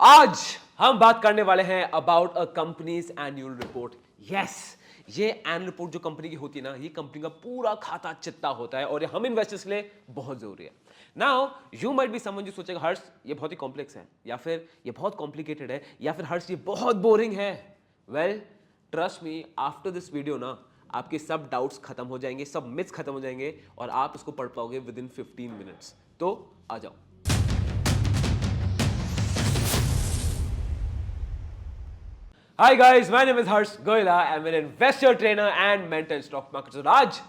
आज हम बात करने वाले हैं about a companies annual report. Yes, ये एनुअल रिपोर्ट जो कंपनी की होती है ना, ये कंपनी का पूरा खाता चिट्ठा होता है और ये हम इन्वेस्टर्स के लिए बहुत जरूरी है। Now you might be someone जो सोचेगा हर्ष ये बहुत ही कॉम्प्लेक्स है, या फिर ये बहुत कॉम्प्लिकेटेड है, या फिर हर्ष ये बहुत बोरिंग है। Well trust me, after this video ना आपके सब डाउट्स खत्म हो जाएंगे, सब मिथ्स खत्म हो जाएंगे और आप इसको पढ़ पाओगे विद इन 15 मिनट्स। तो आ जाओ। Hi guys, my name is Harsh Goyla. I'm an investor trainer and mentor in stock markets. और आज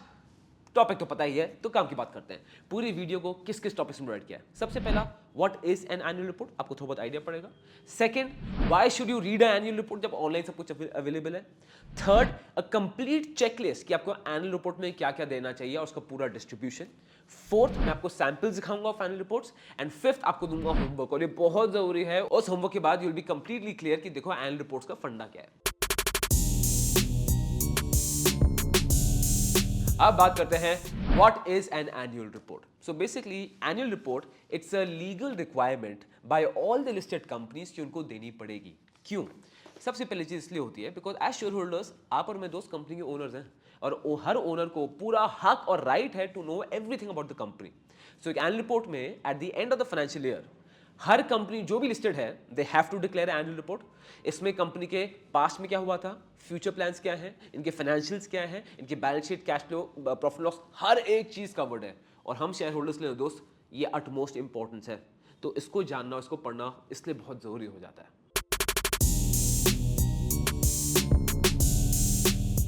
टॉपिक तो पता ही है, तो काम की बात करते हैं। पूरी वीडियो को किस किस टॉपिक से डिवाइड किया है। सबसे पहला, what is an annual report, आपको थोड़ा बहुत आइडिया पड़ेगा। Second, why should you read an annual report जब ऑनलाइन सब कुछ अवेलेबल है। थर्ड, अ कंप्लीट चेकलिस्ट कि आपको एनुअल रिपोर्ट में क्या क्या देना चाहिए और उसका पूरा डिस्ट्रीब्यूशन। फोर्थ, मैं आपको सैंपल्स दिखाऊंगा of annual reports. And fifth, आपको दूंगा होमवर्क, और ये बहुत जरूरी है। उस होमवर्क के बाद you will be completely clear कि देखो एनुअल रिपोर्ट्स का फंडा क्या है। अब बात करते हैं what is an annual report. So basically annual report it's a legal requirement by all the listed companies कि उनको देनी पड़ेगी। क्यों? सबसे पहली चीज इसलिए होती है बिकॉज एज शेयर होल्डर्स आप और मैं दोस्त कंपनी के ओनर्स हैं और हर ओनर को पूरा हक और राइट है to know everything about the company. So एक एनुअल रिपोर्ट में at the end of the financial year हर कंपनी जो भी लिस्टेड है they have to declare annual report. इसमें कंपनी के पास्ट में क्या हुआ था, फ्यूचर प्लान्स क्या हैं, इनके फाइनेंशियल्स क्या हैं, इनके balance sheet, cash flow, profit loss, हर एक चीज कवर्ड है। और हम शेयर होल्डर्स के लिए दोस्त ये अटमोस्ट इंपॉर्टेंस है, तो इसको जानना, इसको पढ़ना इसलिए बहुत जरूरी हो जाता है।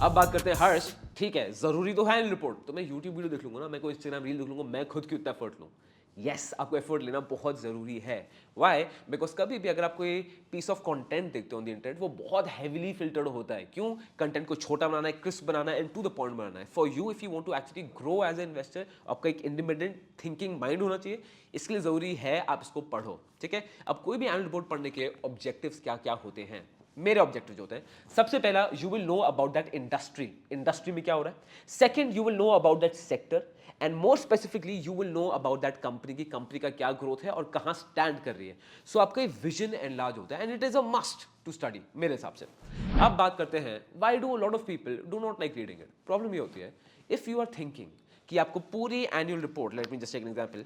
अब बात करते हैं हर्ष, ठीक है जरूरी तो है एनुअल रिपोर्ट, तो मैं यूट्यूब वीडियो देख लूंगा ना, मैं कोई इंस्टाग्राम रील देख लूंगा, मैं खुद क्यों इतना एफर्ट लूं। यस, आपको एफर्ट लेना बहुत जरूरी है। व्हाई? बिकॉज कभी भी अगर आप कोई पीस ऑफ कंटेंट देखते हो ऑन द इंटरनेट, वो बहुत हेवीली फिल्टर्ड होता है। क्यों? कंटेंट को छोटा बनाना है, क्रिस्प बनाना है एंड टू द पॉइंट बनाना है। For you if you want to actually grow as a investor, आपका एक इंडिपेंडेंट थिंकिंग माइंड होना चाहिए। इसके लिए जरूरी है आप इसको पढ़ो, ठीक है। अब कोई भी एनुअल रिपोर्ट पढ़ने के ऑब्जेक्टिव्स क्या क्या होते हैं, मेरे ऑब्जेक्टिव जो होते हैं, सबसे पहला you will know about that industry, industry में क्या हो रहा है। Second, you will know about that sector and more specifically you will know about that company की, कंपनी का क्या ग्रोथ है और कहां स्टैंड कर रही है। सो आपका एक विजन एनलार्ज होता है and it is a must to study मेरे हिसाब से। अब बात करते हैं why do a lot of people do not like reading it. Problem ये होती है, इफ यू आर थिंकिंग कि आपको पूरी annual report, let me just take an example,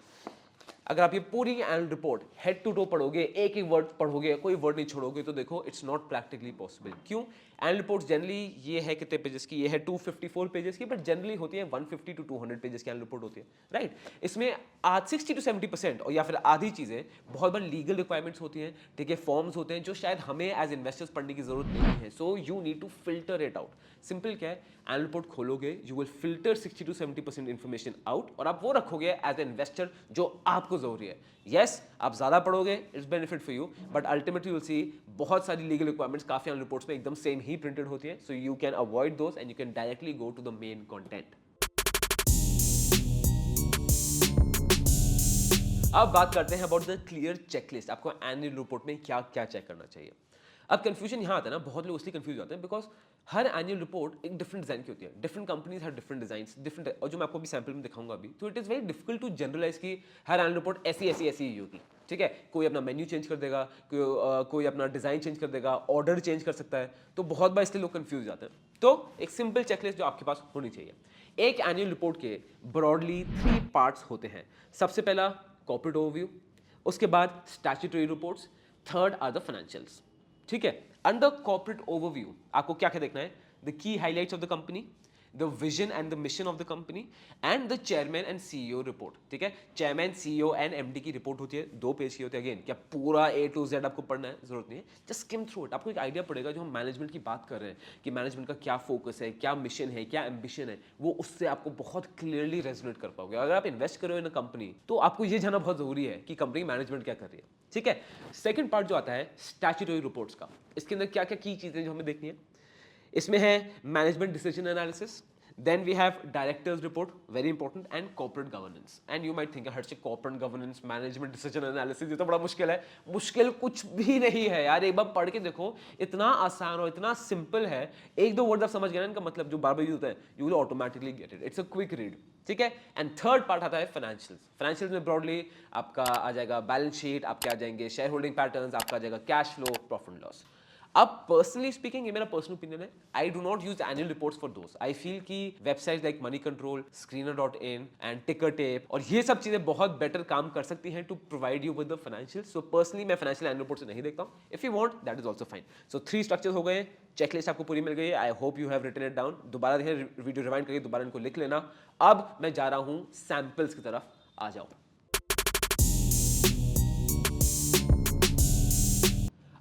अगर आप ये पूरी annual report head to toe पढ़ोगे, एक एक वर्ड पढ़ोगे, कोई वर्ड नहीं छोड़ोगे, तो देखो इट्स नॉट प्रैक्टिकली पॉसिबल। क्यों? एनुअल रिपोर्ट जनरली ये है कितने पेजेस की, ये है 254 पेजेस की, बट जनरली होती है 150 to 200 पेजेस की एनुअल रिपोर्ट होती है, राइट। इसमें आज 60 to 70% और या फिर आधी चीजें बहुत बार लीगल रिक्वायरमेंट्स होती हैं, ठीक है, फॉर्म्स होते हैं जो शायद हमें एज इन्वेस्टर्स पढ़ने की जरूरत नहीं है। So you need to filter it out. Simple क्या है, एनुअल रिपोर्ट खोलोगे, you will filter 60 to 70% information out और आप वो रखोगे एज ए इन्वेस्टर जो आपको जरूरी है। यस, आप ज्यादा पढ़ोगे, it's benefit for you, but ultimately you will see बहुत सारी लीगल रिक्वायरमेंट्स काफी एनुअल रिपोर्ट्स में एकदम सेम ही प्रिंटेड होती है। So you can avoid those and you can directly go to the main content. अब बात करते हैं अबाउट द क्लियर चेकलिस्ट, आपको एनुअल रिपोर्ट में क्या क्या चेक करना चाहिए। अब कंफ्यूजन यहाँ आता है ना, बहुत लोग इसलिए कंफ्यूज होते हैं बिकॉज हर एनुअल रिपोर्ट एक डिफरेंट डिजाइन की होती है, different companies have different designs, different, और जो मैं आपको भी सैंपल में दिखाऊंगा अभी, तो it is very difficult to generalise कि हर एनुअल रिपोर्ट ऐसी ही होगी, ठीक है। कोई अपना मेन्यू चेंज कर देगा, कोई अपना डिजाइन चेंज कर देगा, ऑर्डर चेंज कर सकता है, तो बहुत बार इसलिए लोग कंफ्यूज जाते हैं। तो एक सिंपल चेकलिस्ट जो आपके पास होनी चाहिए। एक एनुअल रिपोर्ट के ब्रॉडली 3 पार्ट्स होते हैं। सबसे पहला कॉर्पोरेट ओवरव्यू, उसके बाद statutory reports, third are the financials, ठीक है। अंडर कॉर्पोरेट ओवरव्यू आपको क्या क्या देखना है, the key highlights of the company, the vision and the mission of the company and the chairman and CEO report, ठीक है। चेयरमैन, सीईओ एंड एमडी की रिपोर्ट होती है, 2 पेज की होती है। अगेन क्या पूरा A to Z आपको पढ़ना है, जरूरत नहीं है, जस्ट स्किम थ्रू इट। आपको एक आइडिया पड़ेगा जो हम मैनेजमेंट की बात कर रहे हैं कि मैनेजमेंट का क्या फोकस है, क्या मिशन है, क्या एम्बिशन है, वो उससे आपको बहुत क्लियरली रेजोनेट कर पाओगे। अगर आप इन्वेस्ट कर रहे हो इन अ कंपनी, तो आपको ये जानना बहुत जरूरी है कि कंपनी मैनेजमेंट क्या कर रही है, ठीक है। सेकंड पार्ट जो आता है स्टैट्यूटरी रिपोर्ट्स का, इसके अंदर क्या क्या की चीजें जो हमें देखनी है, इसमें है management decision analysis, then we have directors report, very important, and corporate governance. And you might think हर से corporate governance, management decision analysis, ये तो बड़ा मुश्किल है। मुश्किल कुछ भी नहीं है यार, एक बार पढ़ के देखो, इतना आसान और इतना सिंपल है। एक दो वर्ड आप समझ गए ना इनका मतलब जो बार बार यूज होता है, you will automatically get it. It's a quick read. ठीक है। एंड थर्ड पार्ट आता है फाइनेंशियल्स। फाइनेंशियल्स में ब्रॉडली आपका आ जाएगा बैलेंस शीट, आपके आ जाएंगे शेयर होल्डिंग पैटर्न्स, आपका आ जाएगा cash flow, profit and loss. अब पर्सनली स्पीकिंग, ये मेरा पर्सनल ओपिनियन है, I do not use annual reports for those. I feel कि website like Moneycontrol, Screener in and Tickertape और ये सब चीजें बहुत बेटर काम कर सकती हैं to provide you with the financial. So personally मैं फाइनेंशियल एनुअल रिपोर्ट से नहीं देखता हूं। If you want that is also fine. So 3 structures हो गए, चेकलिस्ट आपको पूरी मिल गई है। I hope you have written it down. दोबारा देखें, वीडियो रिवाइंड करके दोबारा इनको लिख लेना। अब मैं जा रहा हूं सैंपल्स की तरफ, आ जाओ।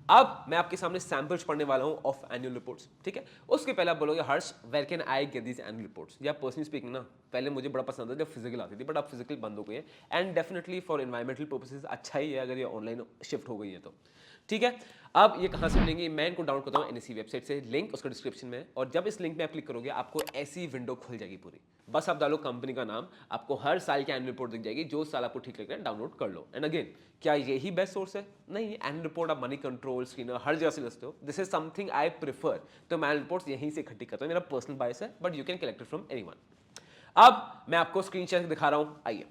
अब मैं आपके सामने सैंपल्स पढ़ने वाला हूं ऑफ एनुअल रिपोर्ट्स, ठीक है। उसके पहले आप बोलोगे Harsh where can I get these annual reports. या पर्सनली स्पीकिंग ना, पहले मुझे बड़ा पसंद था जब फिजिकल आती थी, बट अब फिजिकल बंद हो गई है। And definitely for environmental purposes अच्छा ही है अगर ये ऑनलाइन शिफ्ट हो गई है तो, ठीक है। अब ये कहाँ से मिलेंगे, मैं इनको डाउनलोड करता हूँ एनएससी वेबसाइट से, लिंक उसका डिस्क्रिप्शन में है। और जब इस लिंक पे आप क्लिक करोगे आपको ऐसी विंडो खुल जाएगी पूरी। बस आप डालो कंपनी का नाम, आपको हर साल की एनुअल रिपोर्ट दिख जाएगी। जो साल आपको ठीक लग रहा है डाउनलोड कर लो। एंड अगेन, क्या यही बेस्ट सोर्स है? नहीं, एनुअल रिपोर्ट आप मनी कंट्रोल, स्क्रीनर, हर जगह से लेते हो। This is something I prefer. तो मैं एनुअल रिपोर्ट्स यहीं से इकट्ठी करता हूँ, मेरा पर्सनल बायस है, but you can collect it from anyone. अब मैं आपको स्क्रीन शेयर दिखा रहा हूँ, आइए।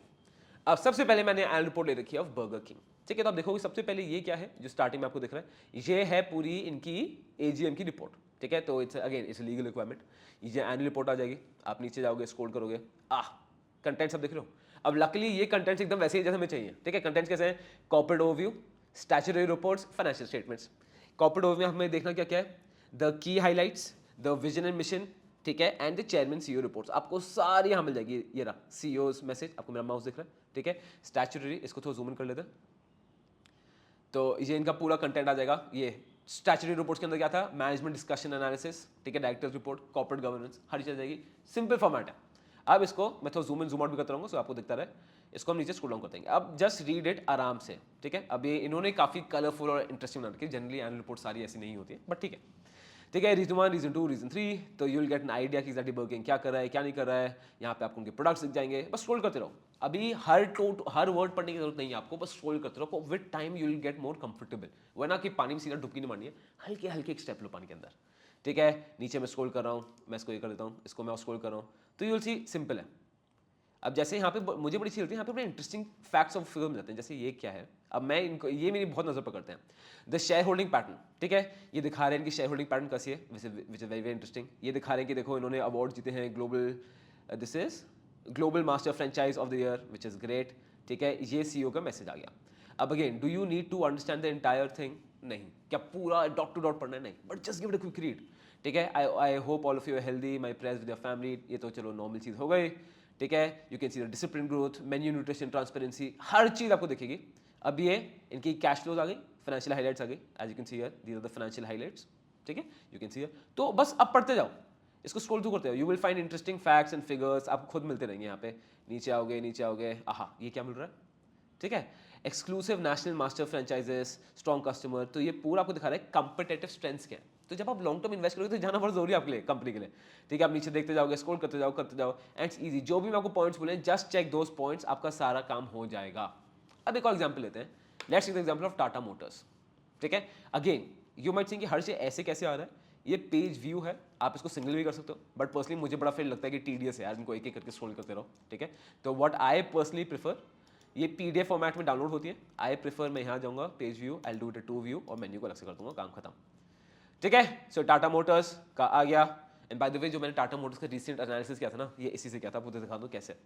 अब सबसे पहले मैंने एनुअल रिपोर्ट ले रखी है ऑफ बर्गर किंग, ठीक है। तो आप देखोगे सबसे पहले ये क्या है जो स्टार्टिंग में आपको दिख रहा है, ये है पूरी इनकी एजीएम की रिपोर्ट, ठीक है। तो it's again it's legal requirement. ये एनुअल रिपोर्ट आ जाएगी, आप नीचे जाओगे, स्क्रॉल करोगे, कंटेंट सब देख रहे हो। अब लकीली ये कंटेंट्स एकदम वैसे ही जैसे हमें चाहिए, ठीक है। कंटेंट्स कैसे हैं? Corporate overview, statutory reports, financial statements. Corporate overview में हमें देखना क्या क्या है, the key highlights, the vision and mission, ठीक है, and the chairman CEO reports. आपको सारी यहाँ मिल जाएगी। ये रहा सीईओ's मैसेज, आपको मेरा माउस दिख रहा है, ठीक है। स्टैट्यूटरी, इसको थोड़ा जूम इन कर लेते हैं, तो ये इनका पूरा कंटेंट आ जाएगा। ये स्टैट्यूटरी रिपोर्ट्स के अंदर क्या था, मैनेजमेंट डिस्कशन एनालिसिस, ठीक है, डायरेक्टर्स रिपोर्ट, कॉर्पोरेट गवर्नेंस, हर चीज आ जाएगी। सिंपल फॉर्मेट है। अब इसको मैं थोड़ा जूम इन जूम आउट भी करता रहूँगा, सो आपको दिखता रहे। इसको हम नीचे स्क्रॉल डाउन करते हैं। अब जस्ट रीड इट आराम से, ठीक है। अब ये इन्होंने काफी कलरफुल और इंटरेस्टिंग बना रखी है। जनरली एनुअल रिपोर्ट सारी ऐसी नहीं होती है, बट ठीक है, ठीक है। रीजन 1, रीजन 2, रीजन 3, तो you will get an idea कि एग्जैक्टली बर्गर किंग क्या कर रहा है, क्या नहीं कर रहा है। यहाँ पे आपको उनके प्रोडक्ट्स दिख जाएंगे, बस स्क्रॉल करते रहो। अभी हर वर्ड पढ़ने की जरूरत नहीं है आपको, बस स्क्रॉल करते रहो। With time you will get more comfortable. वरना कि पानी में सीधा डुबकी नहीं मारनी है, हल्के हल्के एक स्टेप लो पानी के अंदर, ठीक है। नीचे मैं स्क्रॉल कर रहा हूँ, मैं इसको ये कर देता हूँ, इसको मैं स्क्रॉल कर रहा हूँ, तो यू विल सी सिंपल है। अब जैसे यहाँ पे मुझे बड़ी चीज़ होती है, यहाँ पे बड़े इंटरेस्टिंग फैक्ट्स ऑफ फिगर मिल जाते हैं। जैसे ये क्या है, अब मैं इनको, ये मेरी बहुत नजर पकड़ते हैं। द शेयर होल्डिंग पैटर्न, ठीक है। ये दिखा रहे हैं इनकी शेयर होल्डिंग पैटर्न कैसी है, which is very very interesting. ये दिखा रहे हैं कि देखो इन्होंने अवार्ड जीते हैं, global, this is global master franchise of the year, which is great, ठीक है। ये सीईओ का मैसेज आ गया। अब again, do you need to understand the entire thing? नहीं। क्या पूरा डॉट टू डॉट पढ़ना है? नहीं, but just give it a quick read, ठीक है। I hope all of you are healthy, my prayers with your family, ये तो चलो नॉर्मल चीज़ हो गई, ठीक है। You can see the discipline growth, menu, nutrition, transparency, हर चीज़ आपको दिखेगी। अब ये इनकी कैश फ्लोज आ गई, फाइनेंशियल हाइलाइट्स आ गई, as you can see here, these are the financial highlights, ठीक है। यू कैन सी हियर, तो बस अब पढ़ते जाओ, इसको स्क्रॉल थ्रू करते हो, you will find interesting facts and figures, आपको खुद मिलते रहेंगे। यहाँ पे नीचे आओगे, नीचे आओगे, आहा, ये क्या मिल रहा है, ठीक है। Exclusive national master franchises, strong customer, तो ये पूरा आपको दिखा रहा है कंपिटेटिव स्ट्रेंथ्स क्या है। तो जब आप लॉन्ग टर्म इन्वेस्ट करोगे तो जाना बहुत जरूरी है आपके लिए, कंपनी के लिए, ठीक है। आप नीचे देखते जाओगे, स्क्रॉल करते जाओ, एंड इट्स इजी। जो भी मैं आपको पॉइंट्स बोले, जस्ट चेक दोस पॉइंट्स, आपका सारा काम हो जाएगा। अब एक और एग्जांपल लेते हैं, let's take the example of Tata Motors, ठीक है। अगेन यू माइट थिंक कि हर चीज ऐसे कैसे आ रहा है, ये पेज व्यू है, आप इसको सिंगल भी कर सकते हो, बट पर्सनली मुझे बड़ा फील लगता है कि टीडीएस है यार, इनको एक एक करके स्क्रॉल करते रहो, ठीक है। तो व्हाट आई पर्सनली प्रेफर, ये पीडीएफ फॉर्मेट में डाउनलोड होती है। आई प्रेफर, मैं यहाँ जाऊँगा, page view, I do it to view, और मेन्यू को अलग से कर दूंगा, काम खत्म, ठीक है। सो टाटा मोटर्स का आ गया। एंड बाय द वे, जो मैंने टाटा मोटर्स का रिसेंट एनालिसिस किया था ना, ये इसी से किया था, आपको दिखा दूँ कैसे।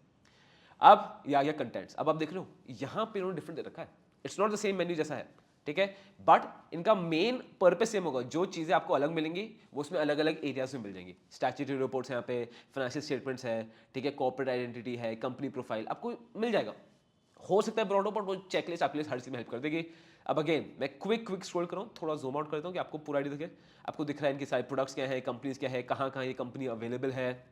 अब ये आ गया कंटेंट्स। अब आप देख रहे हो यहाँ पे इन्होंने डिफरेंट दे रखा है, it's not the same menu जैसा है, ठीक है। बट इनका मेन पर्पस सेम होगा, जो चीज़ें आपको अलग मिलेंगी वो उसमें अलग अलग एरियाज में मिल जाएंगी। स्टैट्यूटरी रिपोर्ट्स यहाँ पे, फाइनेंशियल स्टेटमेंट्स है, ठीक है, कॉर्पोरेट आइडेंटिटी है, कंपनी प्रोफाइल आपको मिल जाएगा। हो सकता है ब्रॉड हो, बट वो चेकलिस्ट आपके लिए हर चीज़ में हेल्प कर देगी। अब अगेन मैं क्विक स्क्रॉल कर रहा हूँ, थोड़ा जूम आउट कर देता हूँ कि आपको पूरा आइडिया दिखे। आपको दिख रहा है इनके सारे प्रोडक्ट्स क्या है, कंपनीज क्या है, कहाँ कहाँ ये कंपनी अवेलेबल है,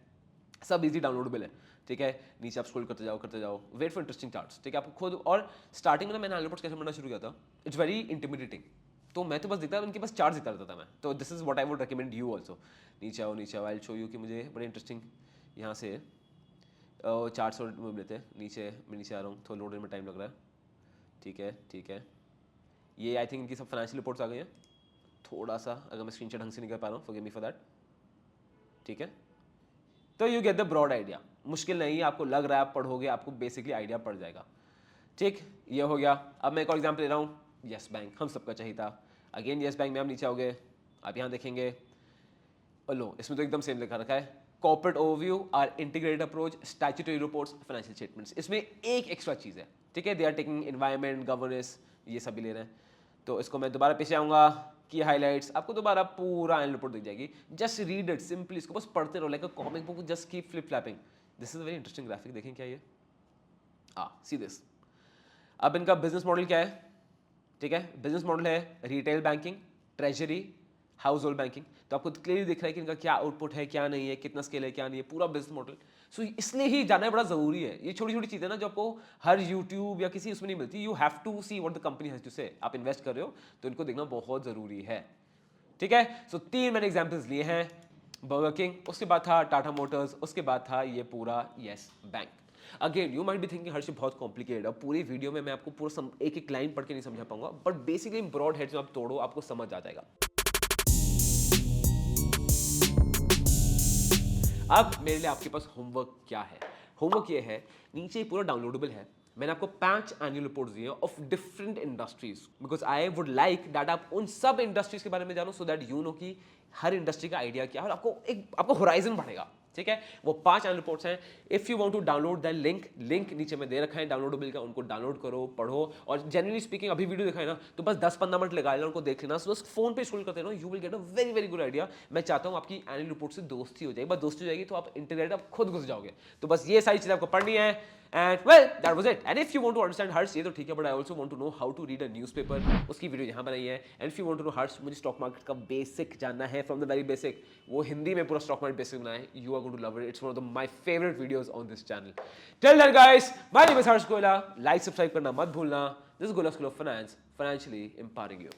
सब इजी डाउनलोडेबल है, ठीक है। नीचे आप स्क्रॉल करते जाओ, वेट फॉर इंटरेस्टिंग चार्ट्स, ठीक है। आपको खुद, और स्टार्टिंग में मैंने रिपोर्ट्स कैसे पढ़ना शुरू किया था, इट्स वेरी इंटिमिडेटिंग। तो मैं तो बस देखता था, उनके पास चार्ट दिखता रहता था मैं, तो this is what I would recommend you also. नीचे आओ, आई विल शो यू कि मुझे बड़े इंटरेस्टिंग यहाँ से चार्ट्स और मिलते हैं। मैं नीचे आ रहा हूँ, थोड़ा लोड में टाइम लग रहा है, ठीक है। ये आई थिंक इनकी सब फाइनेंशियल रिपोर्ट्स आ गई हैं। थोड़ा सा अगर मैं स्क्रीनशॉट ढंग से नहीं कर पा रहा हूँ, फॉरगिव मी फॉर दैट, ठीक है। तो you get the broad idea. मुश्किल नहीं है, आपको लग रहा है, आप पढ़ोगे आपको बेसिकली आइडिया पड़ जाएगा। ठीक, ये हो गया। अब मैं एक और एग्जाम्पल ले रहा हूँ, येस बैंक हम सबका चाहिए था। अगेन येस बैंक में आप नीचे आओगे, आप यहाँ देखेंगे, लो इसमें तो एकदम सेम लिखा रखा है, corporate overview are integrated approach statutory reports financial statements. इसमें एक एक्स्ट्रा चीज़ है, ठीक है, they are taking environment governance, ये सभी ले रहे हैं। तो इसको मैं दोबारा पीछे आऊँगा, की हाइलाइट्स, आपको दोबारा पूरा एनुअल रिपोर्ट दिख जाएगी। जस्ट रीड इट सिंपली, इसको बस पढ़ते रहो like a comic book, just keep flip flapping. This is very interesting graphic, देखें क्या ये, सी दिस। अब इनका बिजनेस मॉडल क्या है, ठीक है, बिजनेस मॉडल है retail banking, treasury, house hold banking. तो आपको क्लियरली दिख रहा है कि इनका क्या आउटपुट है, क्या नहीं है, कितना स्केल है, क्या नहीं है, पूरा बिजनेस मॉडल। सो इसलिए ही जानना बड़ा जरूरी है। ये छोटी छोटी चीजें ना जो आपको हर यूट्यूब या किसी उसमें नहीं मिलती। You have to see what the company has to say. आप इन्वेस्ट कर रहे हो तो इनको देखना बहुत जरूरी है, ठीक है। सो 3 मैंने एग्जाम्पल्स लिए हैं, बर्गर किंग, उसके बाद था टाटा मोटर्स, उसके बाद था ये पूरा Yes Bank. Again you might be thinking Harsh बहुत कॉम्प्लिकेटेड, अब पूरी वीडियो में मैं आपको पूरा एक एक लाइन पढ़ के नहीं समझा पाऊंगा, बट बेसिकली ब्रॉड हेड्स में आप तोड़ो आपको समझ आ जाएगा। अब मेरे लिए आपके पास होमवर्क क्या है, होमवर्क ये है, नीचे पूरा डाउनलोडेबल है। मैंने आपको 5 एनुअल रिपोर्ट्स दिए of different industries, because I would like that आप उन सब इंडस्ट्रीज के बारे में जानो, सो दैट यू नो कि हर इंडस्ट्री का आइडिया क्या है और आपको होराइजन बढ़ेगा, ठीक है। वो 5 एनुअल रिपोर्ट्स हैं। If you want to download the link नीचे में दे रखा है डाउनलोडेबल का, उनको डाउनलोड करो, पढ़ो। और जनरली स्पीकिंग अभी वीडियो दिखाए ना तो बस 10-15 मिनट लगा लेना, उनको देख लेना, बस फोन पे स्क्रॉल करते रहना, you will get a very very good idea. मैं चाहता हूँ आपकी एनुअल रिपोर्ट से दोस्ती हो जाएगी, बस दोस्ती हो जाएगी तो आप इंटीग्रेट आप खुद घुस जाओगे। तो बस ये सारी चीजें आपको पढ़नी है। And well that was it. And if you want to understand Harsh, ये तो ठीक है, but I also want to know how to read a newspaper, उसकी वीडियो यहाँ बनाई है। And if you want to know Harsh, मुझे स्टॉक मार्केट का बेसिक जानना है फ्रॉम द वेरी बेसिक, वो हिंदी में पूरा स्टॉक मार्केट बेसिक बनाया है, you are going to love it. It's one of my favourite videos on this channel. Till then guys, my name is Harsh Goyla, like subscribe करना मत भूलना। This is Goyla school of finance, financially empowering you.